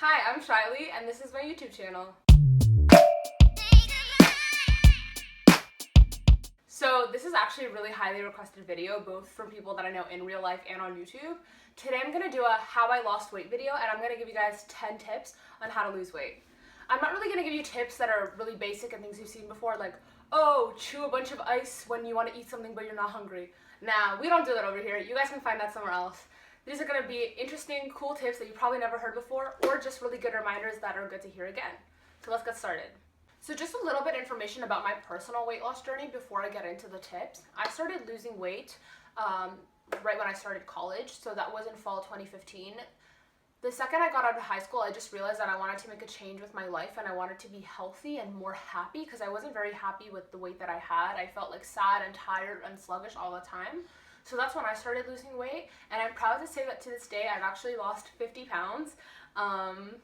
Hi, I'm Shaily, and this is my YouTube channel. So this is actually a really highly requested video, both from people that I know in real life and on YouTube. Today I'm going to do a how I lost weight video, and I'm going to give you guys 10 tips on how to lose weight. I'm not really going to give you tips that are really basic and things you've seen before, like, oh, chew a bunch of ice when you want to eat something but you're not hungry. Nah, we don't do that over here. You guys can find that somewhere else. These are going to be interesting, cool tips that you probably never heard before, or just really good reminders that are good to hear again. So let's get started. So just a little bit information about my personal weight loss journey before I get into the tips. I started losing weight right when I started college, so that was in fall 2015. The second I got out of high school, I just realized that I wanted to make a change with my life and I wanted to be healthy and more happy because I wasn't very happy with the weight that I had. I felt like sad and tired and sluggish all the time. So that's when I started losing weight, and I'm proud to say that to this day I've actually lost 50 pounds. I'm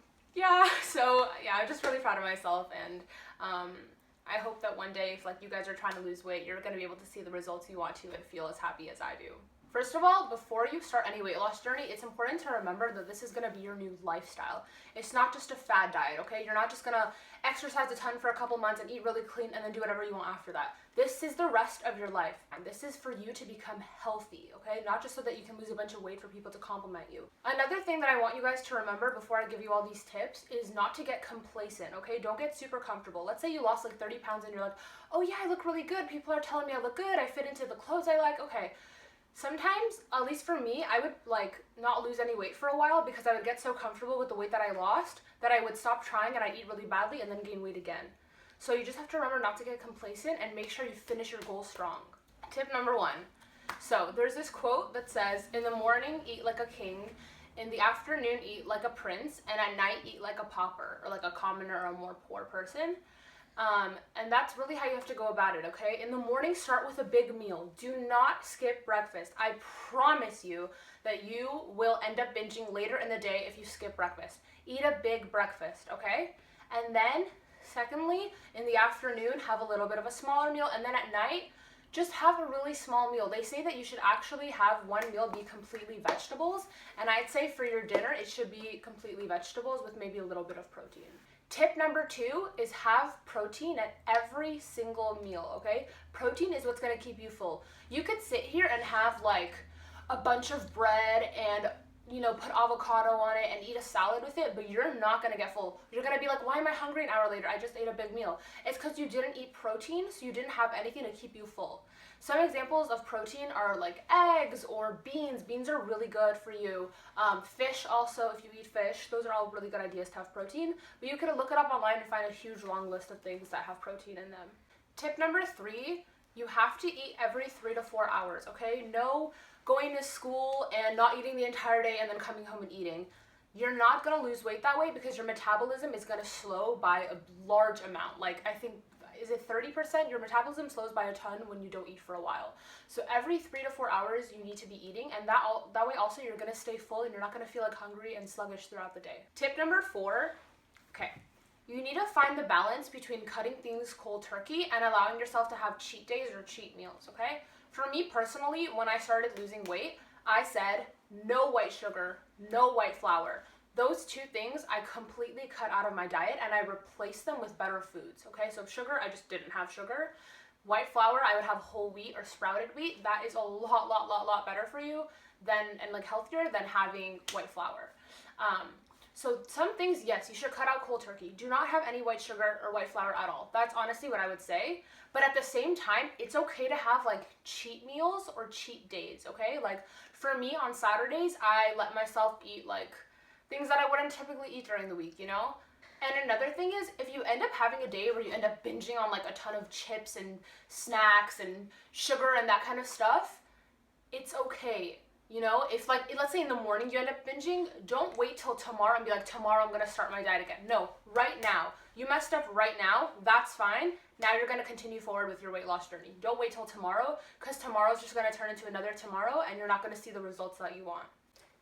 just really proud of myself, and I hope that one day if you guys are trying to lose weight, you're going to be able to see the results you want to and feel as happy as I do. First of all, before you start any weight loss journey, it's important to remember that this is going to be your new lifestyle. It's not just a fad diet, okay? You're not just going to exercise a ton for a couple months and eat really clean and then do whatever you want after that. This is the rest of your life, and this is for you to become healthy, okay? Not just so that you can lose a bunch of weight for people to compliment you. Another thing that I want you guys to remember before I give you all these tips is not to get complacent, okay? Don't get super comfortable. Let's say you lost 30 pounds and you're like, oh yeah, I look really good. People are telling me I look good. I fit into the clothes I like. Okay. Sometimes, at least for me, I would not lose any weight for a while because I would get so comfortable with the weight that I lost that I would stop trying and I'd eat really badly and then gain weight again. So you just have to remember not to get complacent and make sure you finish your goal strong. Tip number 1. So there's this quote that says, in the morning, eat like a king. In the afternoon, eat like a prince. And at night, eat like a pauper, or like a commoner or a more poor person. And that's really how you have to go about it, okay? In the morning, start with a big meal. Do not skip breakfast. I promise you that you will end up binging later in the day if you skip breakfast. Eat a big breakfast, okay? And then, secondly, in the afternoon, have a little bit of a smaller meal. And then at night, just have a really small meal. They say that you should actually have one meal be completely vegetables. And I'd say for your dinner, it should be completely vegetables with maybe a little bit of protein. Tip number 2 is have protein at every single meal, okay? Protein is what's gonna keep you full. You could sit here and have a bunch of bread and put avocado on it and eat a salad with it, but you're not gonna get full. You're gonna be like, why am I hungry an hour later? I just ate a big meal. It's because you didn't eat protein, so you didn't have anything to keep you full. Some examples of protein are like eggs or beans. Beans are really good for you. Fish also, if you eat fish, those are all really good ideas to have protein. But you can look it up online and find a huge long list of things that have protein in them. Tip number 3, you have to eat every 3 to 4 hours, okay? No going to school and not eating the entire day and then coming home and eating. You're not gonna lose weight that way because your metabolism is gonna slow by a large amount. I think, is it 30%? Your metabolism slows by a ton when you don't eat for a while. So every 3 to 4 hours you need to be eating, and that way also you're gonna stay full and you're not gonna feel hungry and sluggish throughout the day. Tip number 4, okay. You need to find the balance between cutting things cold turkey and allowing yourself to have cheat days or cheat meals, okay? For me personally, when I started losing weight, I said no white sugar, no white flour. Those 2 things I completely cut out of my diet and I replaced them with better foods, okay? So sugar, I just didn't have sugar. White flour, I would have whole wheat or sprouted wheat. That is a lot better for you and healthier than having white flour. So some things, yes, you should cut out cold turkey. Do not have any white sugar or white flour at all. That's honestly what I would say. But at the same time, it's okay to have cheat meals or cheat days, okay? For me on Saturdays, I let myself eat things that I wouldn't typically eat during the week, And another thing is, if you end up having a day where you end up binging on a ton of chips and snacks and sugar and that kind of stuff, it's okay. If let's say in the morning you end up binging, don't wait till tomorrow and be like, tomorrow I'm gonna start my diet again. No, right now. You messed up right now, that's fine. Now you're gonna continue forward with your weight loss journey. Don't wait till tomorrow, because tomorrow's just gonna turn into another tomorrow and you're not gonna see the results that you want.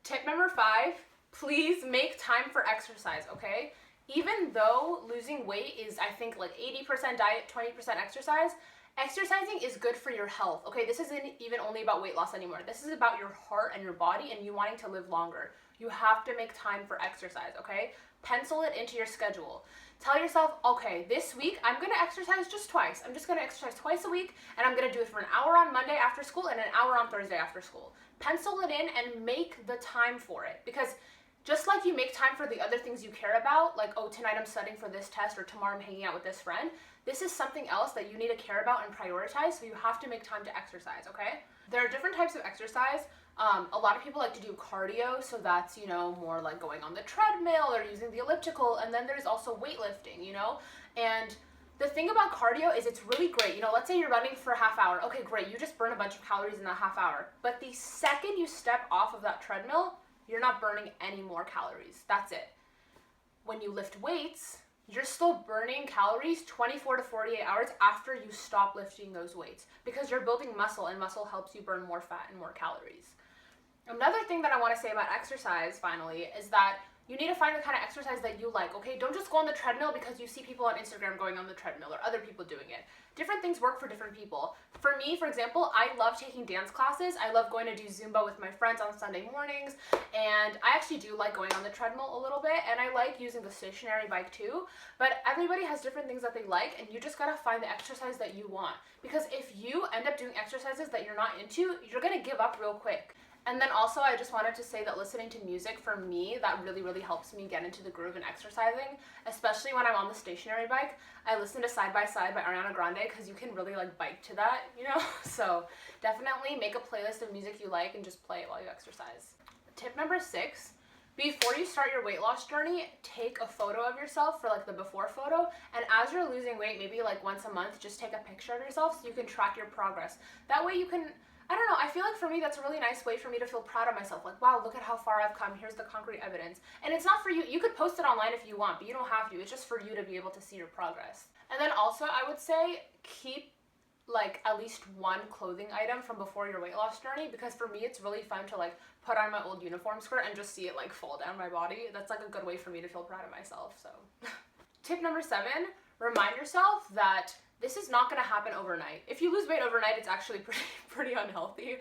Tip number 5, please make time for exercise, okay? Even though losing weight is, I think, 80% diet, 20% exercise, exercising is good for your health, okay? This isn't even only about weight loss anymore. This is about your heart and your body and you wanting to live longer. You have to make time for exercise, okay? Pencil it into your schedule. Tell yourself, okay, this week I'm gonna exercise just twice. I'm just gonna exercise twice a week, and I'm gonna do it for an hour on Monday after school and an hour on Thursday after school. Pencil it in and make the time for it, because just like you make time for the other things you care about, like, oh, tonight I'm studying for this test or tomorrow I'm hanging out with this friend, this is something else that you need to care about and prioritize, so you have to make time to exercise, okay? There are different types of exercise. A lot of people like to do cardio, so that's, more like going on the treadmill or using the elliptical, and then there's also weightlifting, and the thing about cardio is it's really great. Let's say you're running for a half hour. Okay, great, you just burn a bunch of calories in that half hour, but the second you step off of that treadmill, you're not burning any more calories. That's it. When you lift weights, you're still burning calories 24 to 48 hours after you stop lifting those weights, because you're building muscle, and muscle helps you burn more fat and more calories. Another thing that I want to say about exercise, finally, is that you need to find the kind of exercise that you like, okay? Don't just go on the treadmill because you see people on Instagram going on the treadmill or other people doing it. Different things work for different people. For me, for example, I love taking dance classes. I love going to do Zumba with my friends on Sunday mornings, and I actually do like going on the treadmill a little bit, and I like using the stationary bike too, but everybody has different things that they like, and you just gotta find the exercise that you want, because if you end up doing exercises that you're not into, you're gonna give up real quick. And then also, I just wanted to say that listening to music, for me, that really, really helps me get into the groove and exercising, especially when I'm on the stationary bike. I listen to Side by Side by Ariana Grande, because you can really bike to that, So definitely make a playlist of music you like and just play it while you exercise. Tip number 6, before you start your weight loss journey, take a photo of yourself for the before photo, and as you're losing weight, maybe once a month, just take a picture of yourself so you can track your progress. That way you can, I don't know, I feel like for me that's a really nice way for me to feel proud of myself. Wow, look at how far I've come. Here's the concrete evidence. And it's not for you. You could post it online if you want, but you don't have to. It's just for you to be able to see your progress. And then also, I would say keep at least one clothing item from before your weight loss journey, because for me it's really fun to put on my old uniform skirt and just see it fall down my body. That's a good way for me to feel proud of myself. So tip number 7, remind yourself that this is not going to happen overnight. If you lose weight overnight, it's actually pretty unhealthy.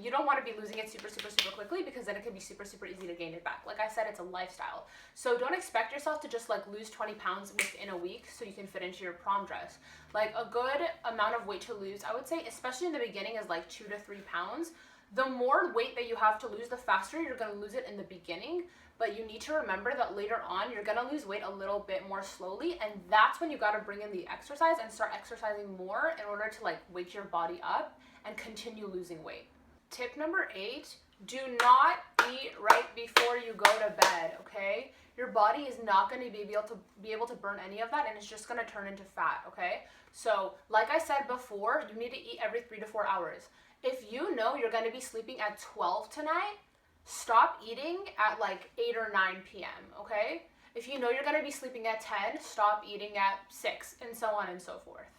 You don't want to be losing it super, super, super quickly, because then it can be super, super easy to gain it back. Like I said, it's a lifestyle. So don't expect yourself to just lose 20 pounds within a week so you can fit into your prom dress. A good amount of weight to lose, I would say, especially in the beginning, is 2 to 3 pounds. The more weight that you have to lose, the faster you're going to lose it in the beginning. But you need to remember that later on, you're gonna lose weight a little bit more slowly, and that's when you gotta bring in the exercise and start exercising more in order to wake your body up and continue losing weight. Tip number 8, do not eat right before you go to bed, okay? Your body is not gonna be able to burn any of that, and it's just gonna turn into fat, okay? So, like I said before, you need to eat every 3 to 4 hours. If you know you're gonna be sleeping at 12 tonight, stop eating at 8 or 9 p.m., okay? If you know you're going to be sleeping at 10, stop eating at 6, and so on and so forth.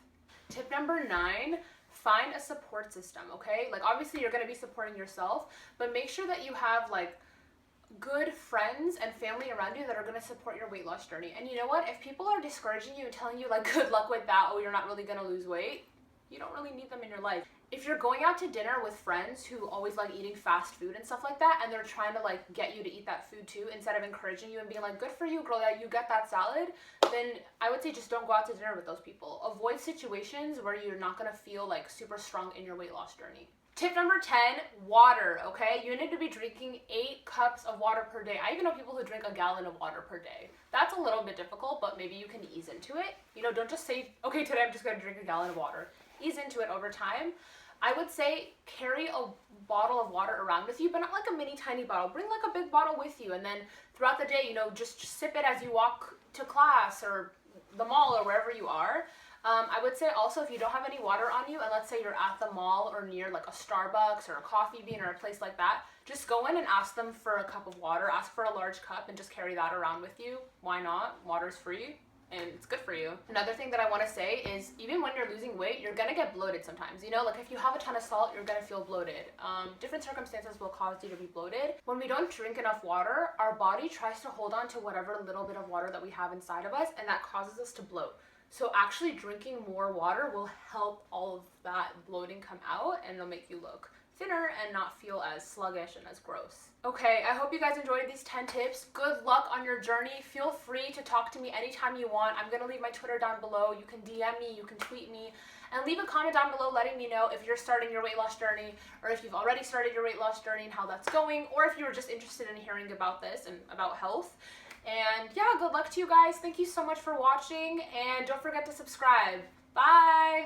Tip number 9, find a support system, okay? Obviously you're going to be supporting yourself, but make sure that you have good friends and family around you that are going to support your weight loss journey. And you know what? If people are discouraging you and telling you good luck with that, oh, you're not really going to lose weight, you don't really need them in your life. If you're going out to dinner with friends who always like eating fast food and stuff like that, and they're trying to get you to eat that food too, instead of encouraging you and being good for you, girl, yeah, you get that salad, then I would say just don't go out to dinner with those people. Avoid situations where you're not gonna feel super strong in your weight loss journey. Tip number 10, water, okay? You need to be drinking 8 cups of water per day. I even know people who drink a gallon of water per day. That's a little bit difficult, but maybe you can ease into it. Don't just say, okay, today I'm just gonna drink a gallon of water. Ease into it over time. I would say carry a bottle of water around with you, but not a mini tiny bottle. Bring a big bottle with you, and then throughout the day, just sip it as you walk to class or the mall or wherever you are. I would say also, if you don't have any water on you, and let's say you're at the mall or near a Starbucks or a Coffee Bean or a place like that, just go in and ask them for a cup of water. Ask for a large cup and just carry that around with you. Why not? Water's free, and it's good for you. Another thing that I want to say is, even when you're losing weight, you're gonna get bloated sometimes. If you have a ton of salt, you're gonna feel bloated. Different circumstances will cause you to be bloated. When we don't drink enough water, our body tries to hold on to whatever little bit of water that we have inside of us, and that causes us to bloat. So actually drinking more water will help all of that bloating come out, and it'll make you look thinner and not feel as sluggish and as gross. Okay, I hope you guys enjoyed these 10 tips. Good luck on your journey. Feel free to talk to me anytime you want. I'm gonna leave my Twitter down below. You can DM me, you can tweet me, and leave a comment down below letting me know if you're starting your weight loss journey, or if you've already started your weight loss journey and how that's going, or if you were just interested in hearing about this and about health. And yeah, good luck to you guys. Thank you so much for watching, and don't forget to subscribe. Bye!